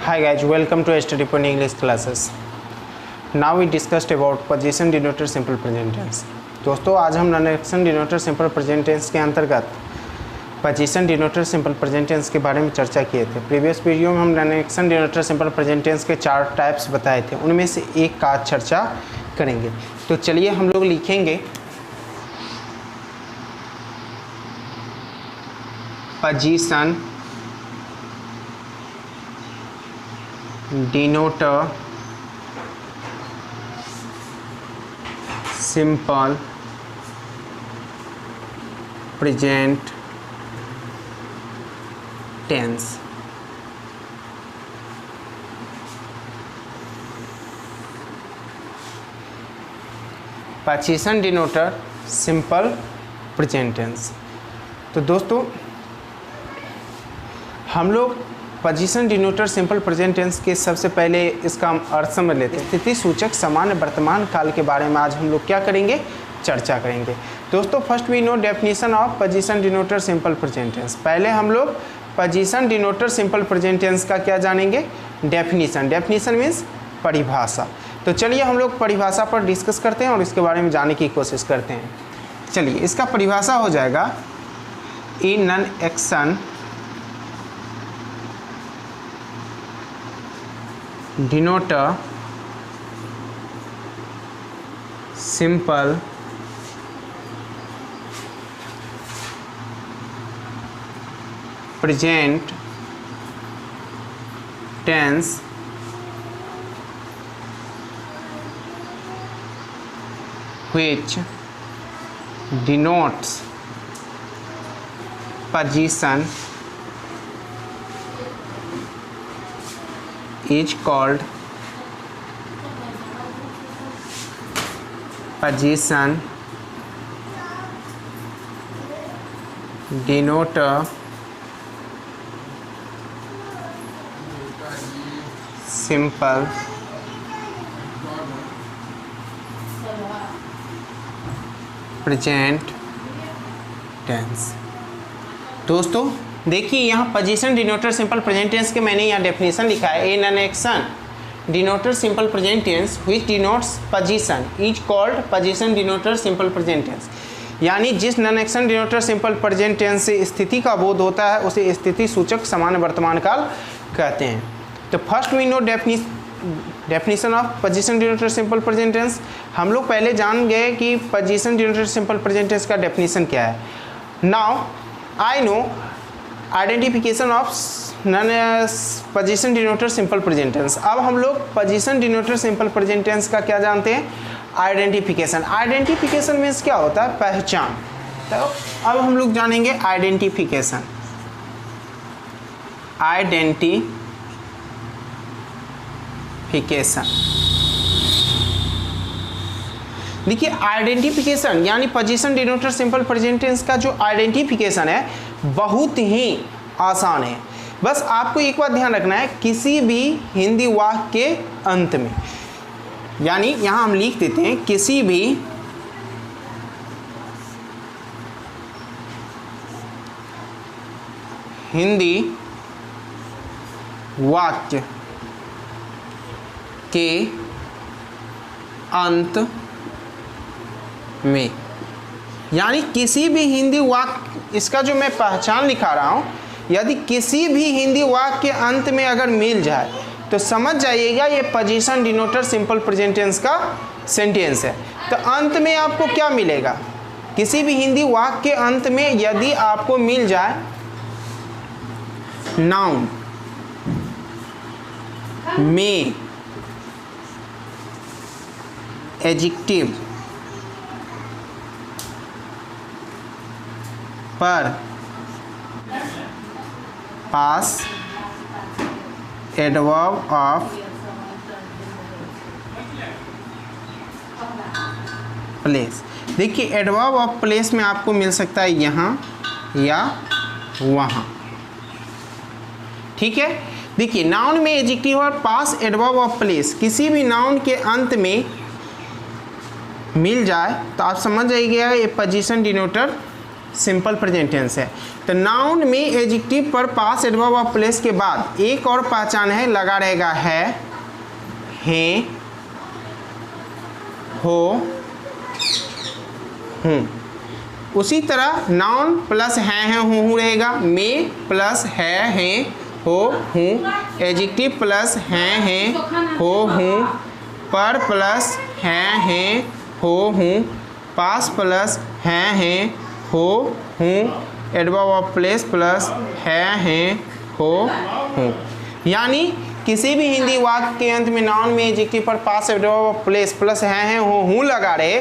Hi guys, welcome to Study Point English classes. Now we discussed about position denoter simple present tense. दोस्तों आज हम non action denoter simple present tense के अंतर्गत position denoter simple present tense के बारे में चर्चा किए थे। प्रीवियस वीडियो में हम non action denoter simple present tense के 4 टाइप्स बताए थे, उनमें से एक का चर्चा करेंगे। तो चलिए हम लोग लिखेंगे position denoter simple present tense. Position denoter simple present tense. तो दोस्तों हम लोग position denoter simple present tense के सबसे पहले इसका अर्थ समझ लेते हैं। स्थिति सूचक सामान्य वर्तमान काल के बारे में आज हम लोग क्या करेंगे, चर्चा करेंगे। दोस्तों first we know definition of position denoter simple present tense. पहले हम लोग position denoter simple present tense का क्या जानेंगे, डेफिनेशन। डेफिनेशन मीन्स परिभाषा। तो चलिए हम लोग परिभाषा पर डिस्कस करते हैं और इसके बारे में जानने की कोशिश करते हैं। चलिए इसका परिभाषा हो जाएगा a non action denoter simple present tense which denotes position is called position denoter simple present tense. दोस्तों देखिए यहाँ position denoter simple present tense के मैंने यहाँ डेफिनेशन लिखा है। A non action denoter simple present tense which denotes position is called position denoter simple present tense. यानी जिस non action denoter simple present tense से स्थिति का बोध होता है उसे स्थिति सूचक सामान्य वर्तमान काल कहते हैं। तो first we know definition of position denoter simple present tense. हम लोग पहले जान गए कि position denoter simple present tense का डेफिनेशन क्या है। Now I know identification of non position denoter simple present tense. अब हम लोग position denoter simple present tense का क्या जानते हैं, आइडेंटिफिकेशन। आइडेंटिफिकेशन मीन्स क्या होता है, पहचान। तो अब हम लोग जानेंगे आइडेंटिफिकेशन। देखिए आइडेंटिफिकेशन यानी position denoter simple present tense का जो आइडेंटिफिकेशन है बहुत ही आसान है। बस आपको एक बात ध्यान रखना है, किसी भी हिंदी वाक्य के अंत में, यानी यहां हम लिख देते हैं किसी भी हिंदी वाक्य के अंत में, यानी किसी भी हिंदी वाक्य, इसका जो मैं पहचान लिखा रहा हूं, यदि किसी भी हिंदी वाक्य के अंत में अगर मिल जाए तो समझ जाइएगा ये position denoter simple present tense का सेंटेंस है। तो अंत में आपको क्या मिलेगा, किसी भी हिंदी वाक्य के अंत में यदि आपको मिल जाए नाउन में एडजेक्टिव पर पास एडवर्ब ऑफ प्लेस। देखिए एडवर्ब ऑफ प्लेस में आपको मिल सकता है यहाँ या वहाँ, ठीक है। देखिए नाउन में एडजेक्टिव और पास एडवर्ब ऑफ प्लेस किसी भी नाउन के अंत में मिल जाए तो आप समझ जाइएगा ये position denoter simple present tense है। तो नाउन में एडजेक्टिव पर पास एडवर्ब ऑफ प्लेस के बाद एक और पहचान है, लगा रहेगा है, हो, हूँ। उसी तरह नाउन प्लस है हूँ रहेगा, में प्लस है हो हूँ, एडजेक्टिव प्लस है हो हूँ, पर प्लस है हो हूँ, पास प्लस है हो हूँ, एडवर्ब ऑफ प्लेस प्लस है हो हूँ। यानी किसी भी हिंदी वाक्य के अंत में नाउन में एडजेक्टिव पर पास एडवर्ब ऑफ प्लेस प्लस है हो हूँ लगा रहे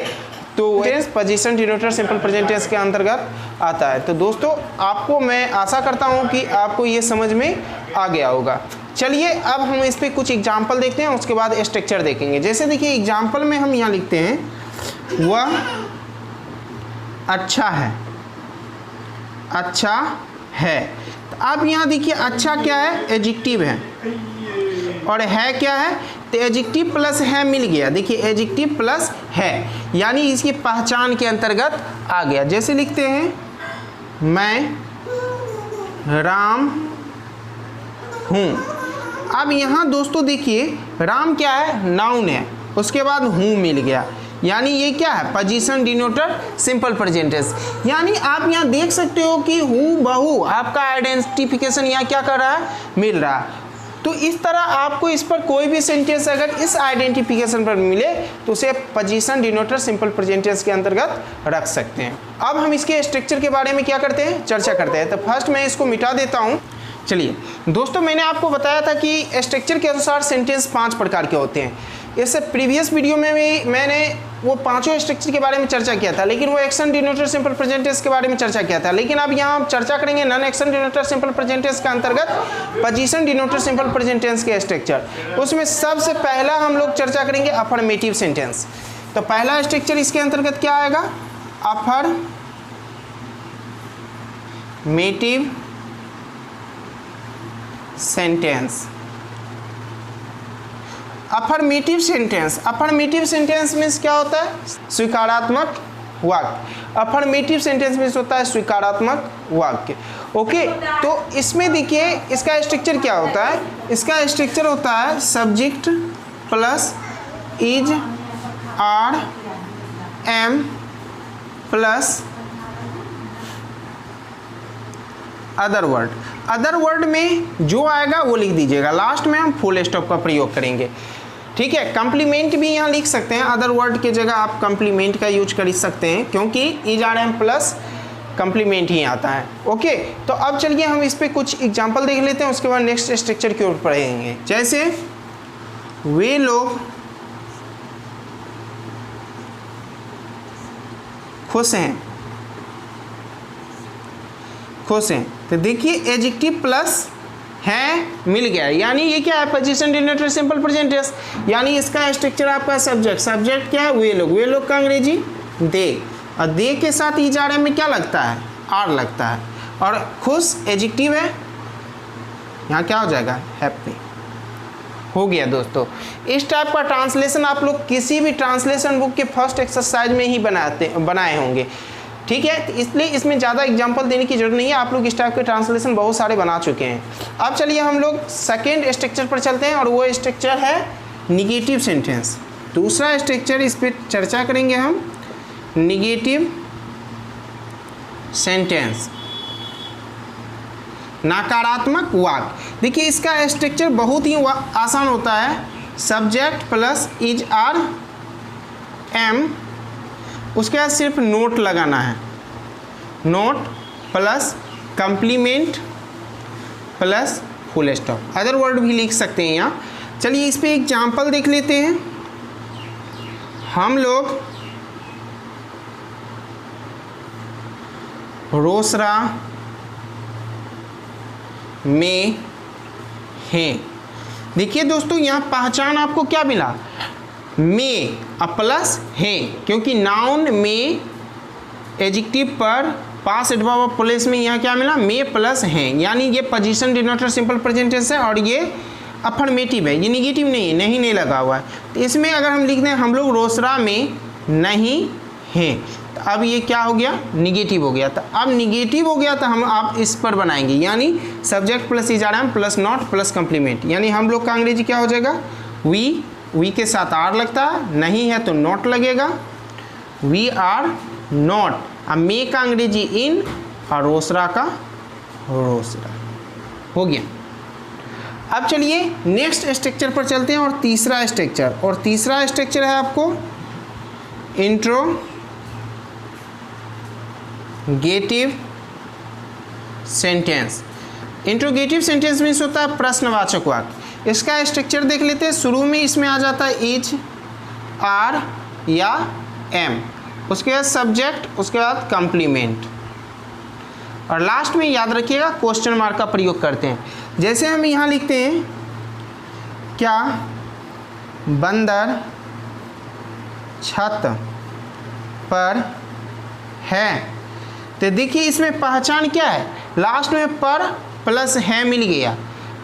तो tense position denoter simple present tense के अंतर्गत आता है। तो दोस्तों आपको मैं आशा करता हूँ कि आपको ये समझ में आ गया होगा। चलिए अब हम इस पे कुछ एग्जाम्पल देखते हैं, उसके बाद स्ट्रक्चर देखेंगे। जैसे देखिए एग्जाम्पल में हम यहाँ लिखते हैं वह अच्छा है, अच्छा है। तो अब यहाँ देखिए अच्छा क्या है, एडजेक्टिव है, और है क्या है, तो एडजेक्टिव प्लस है मिल गया। देखिए एडजेक्टिव प्लस है यानी इसकी पहचान के अंतर्गत आ गया। जैसे लिखते हैं मैं राम हूँ। अब यहाँ दोस्तों देखिए राम क्या है, नाउन है, उसके बाद हूँ मिल गया, यानी ये क्या है, position denoter simple present tense. यानी आप यहाँ देख सकते हो कि हूँ बहू आपका आइडेंटिफिकेशन यहाँ क्या कर रहा है, मिल रहा है। तो इस तरह आपको इस पर कोई भी सेंटेंस अगर इस आइडेंटिफिकेशन पर मिले तो उसे position denoter simple present tense के अंतर्गत रख सकते हैं। अब हम इसके स्ट्रक्चर के बारे में क्या करते हैं, चर्चा करते हैं। तो फर्स्ट मैं इसको मिटा देता हूँ। चलिए दोस्तों मैंने आपको बताया था कि स्ट्रक्चर के अनुसार सेंटेंस 5 प्रकार के होते हैं। इससे प्रीवियस वीडियो में भी मैंने वो पांचों स्ट्रक्चर के बारे में चर्चा किया था, लेकिन वो action denoter simple present tense के बारे में चर्चा किया था। लेकिन अब यहाँ हम चर्चा करेंगे non action denoter simple present tense के अंतर्गत position denoter simple present tense के स्ट्रक्चर। उसमें सबसे पहला हम लोग चर्चा करेंगे अफर्मेटिव सेंटेंस। तो पहला स्ट्रक्चर इसके अंतर्गत क्या आएगा, affirmative sentence. Affirmative sentence, affirmative sentence means क्या होता है, स्वीकारात्मक वाक्य। अफर्मेटिव सेंटेंस मीन्स होता है स्वीकारात्मक वाक्य। ओके, तो इसमें देखिए इसका स्ट्रक्चर क्या होता है, इसका स्ट्रक्चर होता है subject plus is are am plus other word. Other word में जो आएगा वो लिख दीजिएगा, लास्ट में हम फुल स्टॉप का प्रयोग करेंगे। ठीक है, कंप्लीमेंट भी यहाँ लिख सकते हैं, अदर वर्ड के जगह आप कंप्लीमेंट का यूज कर सकते हैं क्योंकि is are am plus complement ही आता है। ओके, तो अब चलिए हम इस पे कुछ एग्जांपल देख लेते हैं, उसके बाद नेक्स्ट स्ट्रक्चर की ओर पढ़ेंगे। जैसे वे लोग खुश हैं, खुश हैं। तो देखिए एडजेक्टिव प्लस है मिल गया, यानी ये क्या है, position denoter simple present tense. यानी इसका स्ट्रक्चर आपका सब्जेक्ट, सब्जेक्ट क्या है, वे लोग, वे लोग का अंग्रेजी दे, और दे के साथ इज आर एम में क्या लगता है, आर लगता है, और खुश एडजेक्टिव है, यहाँ क्या हो जाएगा, हैप्पी। हो गया दोस्तों। इस टाइप का ट्रांसलेशन आप लोग किसी भी ट्रांसलेशन बुक के फर्स्ट एक्सरसाइज में ही बनाए होंगे। ठीक है, तो इसलिए इसमें ज़्यादा एग्जांपल देने की जरूरत नहीं है, आप लोग इस टाइप के ट्रांसलेशन बहुत सारे बना चुके हैं। अब चलिए हम लोग सेकेंड स्ट्रक्चर पर चलते हैं, और वो स्ट्रक्चर है निगेटिव सेंटेंस। दूसरा स्ट्रक्चर इस पर चर्चा करेंगे हम, निगेटिव सेंटेंस, नकारात्मक वाक्य। देखिए इसका स्ट्रक्चर बहुत ही आसान होता है, subject plus is are am, उसके बाद सिर्फ नोट लगाना है, not plus complement plus full stop. Other word भी लिख सकते हैं यहाँ। चलिए इस पे एग्जांपल देख लेते हैं। हम लोग रोसड़ा में हैं। देखिए दोस्तों यहाँ पहचान आपको क्या मिला, में प्लस है, क्योंकि नाउन में एडजेक्टिव पर पास एडवर्ब ऑफ प्लेस में यहाँ क्या मिला, में प्लस है, यानी ये position denoter simple present tense है, और ये अफर्मेटिव है, ये निगेटिव नहीं है, नहीं लगा हुआ है। तो इसमें अगर हम लिख दें हम लोग रोसड़ा में नहीं हैं, तो अब ये क्या हो गया, निगेटिव हो गया। तो अब निगेटिव हो गया तो हम आप इस पर बनाएंगे, यानी subject plus is are am plus not plus complement, यानी हम लोग का अंग्रेजी क्या हो जाएगा, वी के साथ आर लगता है, नहीं है तो नॉट लगेगा, वी आर नॉट। अब मे का अंग्रेजी इन और रोसरा का रोसरा हो गया। अब चलिए नेक्स्ट स्ट्रक्चर पर चलते हैं, और तीसरा स्ट्रक्चर है आपको interrogative sentence. Interrogative sentence means होता है प्रश्नवाचक वाक्य। इसका स्ट्रक्चर देख लेते हैं। शुरू में इसमें आ जाता है इज, आर या एम, उसके बाद सब्जेक्ट, उसके बाद कम्प्लीमेंट, और लास्ट में याद रखिएगा क्वेश्चन मार्क का प्रयोग करते हैं। जैसे हम यहाँ लिखते हैं क्या बंदर छत पर है, तो देखिए इसमें पहचान क्या है, लास्ट में पर प्लस है मिल गया,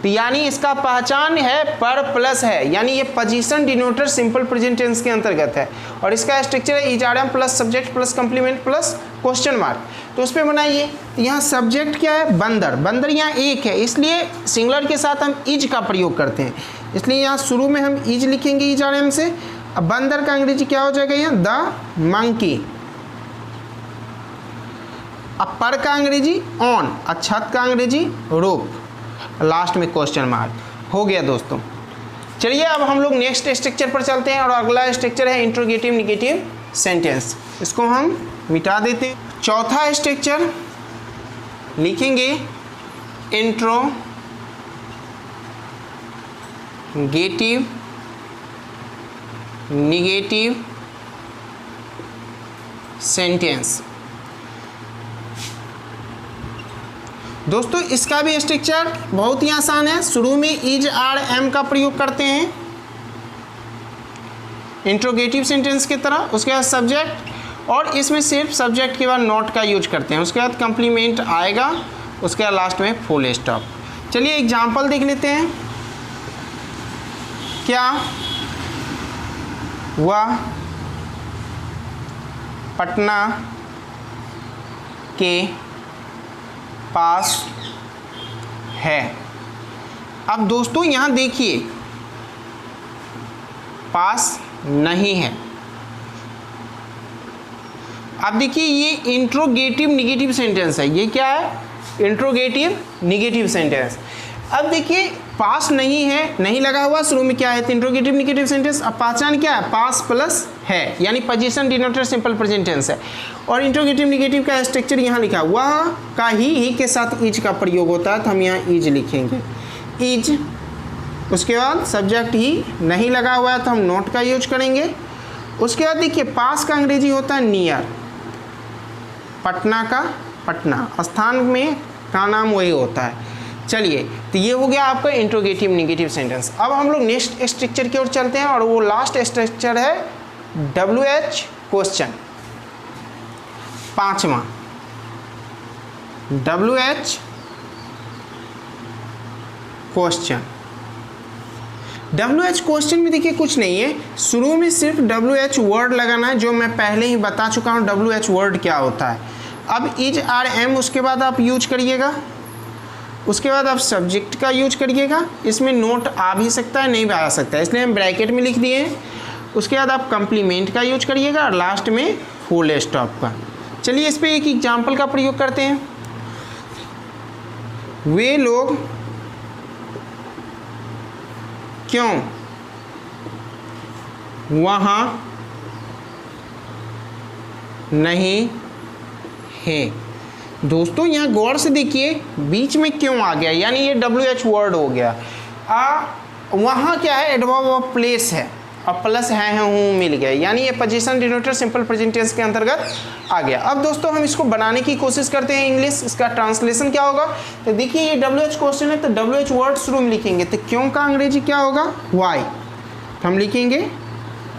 तो यानी इसका पहचान है पर प्लस है, यानी ये position denoter simple present tense के अंतर्गत है। और इसका स्ट्रक्चर है is are am plus subject plus complement plus question mark. तो उस पर बनाइए। तो यहाँ सब्जेक्ट क्या है, बंदर, बंदर यहाँ एक है, इसलिए सिंगुलर के साथ हम इज का प्रयोग करते हैं, इसलिए यहाँ शुरू में हम इज लिखेंगे इज आर एम से। अब बंदर का अंग्रेजी क्या हो जाएगा यहाँ, द मंकी। अब पर का अंग्रेजी ऑन, और छत का अंग्रेजी रोप, लास्ट में क्वेश्चन मार्क। हो गया दोस्तों। चलिए अब हम लोग नेक्स्ट स्ट्रक्चर पर चलते हैं, और अगला स्ट्रक्चर है इंट्रोगेटिव निगेटिव सेंटेंस। इसको हम मिटा देते हैं। चौथा स्ट्रक्चर लिखेंगे इंट्रोगेटिव निगेटिव सेंटेंस। दोस्तों इसका भी स्ट्रक्चर बहुत ही आसान है। शुरू में इज आर एम का प्रयोग करते हैं इंट्रोगेटिव सेंटेंस की तरह, उसके बाद सब्जेक्ट, और इसमें सिर्फ सब्जेक्ट के बाद नॉट का यूज करते हैं, उसके बाद कम्प्लीमेंट आएगा, उसके बाद लास्ट में फुल स्टॉप। चलिए एग्जाम्पल देख लेते हैं। क्या वह पटना के पास है। अब दोस्तों यहाँ देखिए पास नहीं है। अब देखिए ये इंट्रोगेटिव निगेटिव सेंटेंस है, ये क्या है, इंट्रोगेटिव निगेटिव सेंटेंस। अब देखिए पास नहीं है, नहीं लगा हुआ, शुरू में क्या है, तो इंट्रोगेटिव निगेटिव सेंटेंस। अब पहचान क्या है, पास प्लस है, यानी position denoter simple present tense है। और इंट्रोगेटिव निगेटिव का स्ट्रक्चर यहाँ लिखा है, वह का ही के साथ इज का प्रयोग होता है, तो हम यहाँ इज लिखेंगे, इज। उसके बाद सब्जेक्ट ही नहीं लगा हुआ है तो हम नॉट का यूज करेंगे। उसके बाद देखिए पास का अंग्रेजी होता है नियर, पटना का पटना, स्थान में का नाम वही होता है। चलिए तो ये हो गया आपका इंट्रोगेटिव निगेटिव सेंटेंस। अब हम लोग नेक्स्ट स्ट्रक्चर की ओर चलते हैं, और वो लास्ट स्ट्रक्चर है WH क्वेश्चन। पांचवा WH क्वेश्चन। WH क्वेश्चन में देखिए कुछ नहीं है, शुरू में सिर्फ WH वर्ड लगाना है, जो मैं पहले ही बता चुका हूँ WH वर्ड क्या होता है। अब इज आर एम उसके बाद आप यूज करिएगा, उसके बाद आप सब्जेक्ट का यूज करिएगा। इसमें नोट आ भी सकता है, नहीं भी आ सकता है, इसलिए हम ब्रैकेट में लिख दिए। उसके बाद आप कम्प्लीमेंट का यूज करिएगा, और लास्ट में फुल स्टॉप का। चलिए इस पर एक एग्जाम्पल का प्रयोग करते हैं। वे लोग क्यों वहाँ नहीं है। दोस्तों यहाँ गौर से देखिए बीच में क्यों आ गया, यानी ये WH वर्ड हो गया। वहाँ क्या है, एडवर्ब ऑफ प्लेस है, और प्लस है हूँ मिल गया, यानी ये position denoter simple present tense के अंतर्गत आ गया। अब दोस्तों हम इसको बनाने की कोशिश करते हैं इंग्लिश, इसका ट्रांसलेशन क्या होगा। तो देखिए ये WH क्वेश्चन है, तो WH वर्ड शुरू में लिखेंगे, तो क्यों का अंग्रेजी क्या होगा, वाई, तो हम लिखेंगे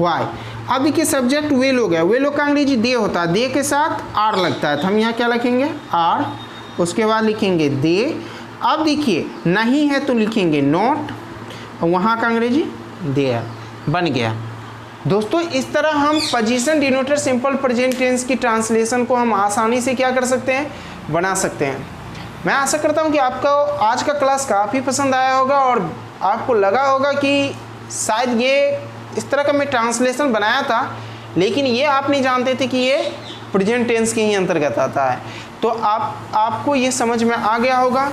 वाई। अब देखिए सब्जेक्ट वे लोग है, वे लोग का अंग्रेजी दे होता है, दे के साथ आर लगता है, तो हम यहाँ क्या लिखेंगे आर, उसके बाद लिखेंगे दे। अब देखिए नहीं है तो लिखेंगे नॉट, और वहाँ का अंग्रेजी देयर, बन गया। दोस्तों इस तरह हम position denoter simple present tense की ट्रांसलेशन को हम आसानी से क्या कर सकते हैं, बना सकते हैं। मैं आशा करता हूं कि आपको आज का क्लास काफ़ी पसंद आया होगा और आपको लगा होगा कि शायद ये इस तरह का मैं ट्रांसलेशन बनाया था, लेकिन ये आप नहीं जानते थे कि ये प्रेजेंट टेंस के ही अंतर्गत आता है। तो आपको ये समझ में आ गया होगा।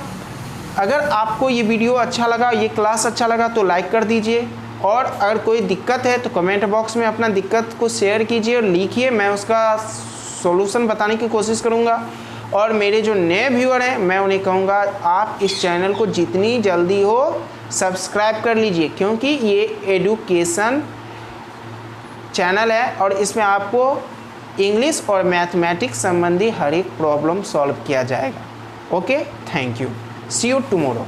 अगर आपको ये वीडियो अच्छा लगा, ये क्लास अच्छा लगा तो लाइक कर दीजिए, और अगर कोई दिक्कत है तो कमेंट बॉक्स में अपना दिक्कत को शेयर कीजिए और लिखिए, मैं उसका सॉल्यूशन बताने की कोशिश करूँगा। और मेरे जो नए व्यूअर हैं मैं उन्हें कहूँगा आप इस चैनल को जितनी जल्दी हो सब्सक्राइब कर लीजिए, क्योंकि ये एडुकेशन चैनल है और इसमें आपको इंग्लिश और मैथमेटिक्स संबंधी हर एक प्रॉब्लम सॉल्व किया जाएगा। Okay, thank you, see you tomorrow.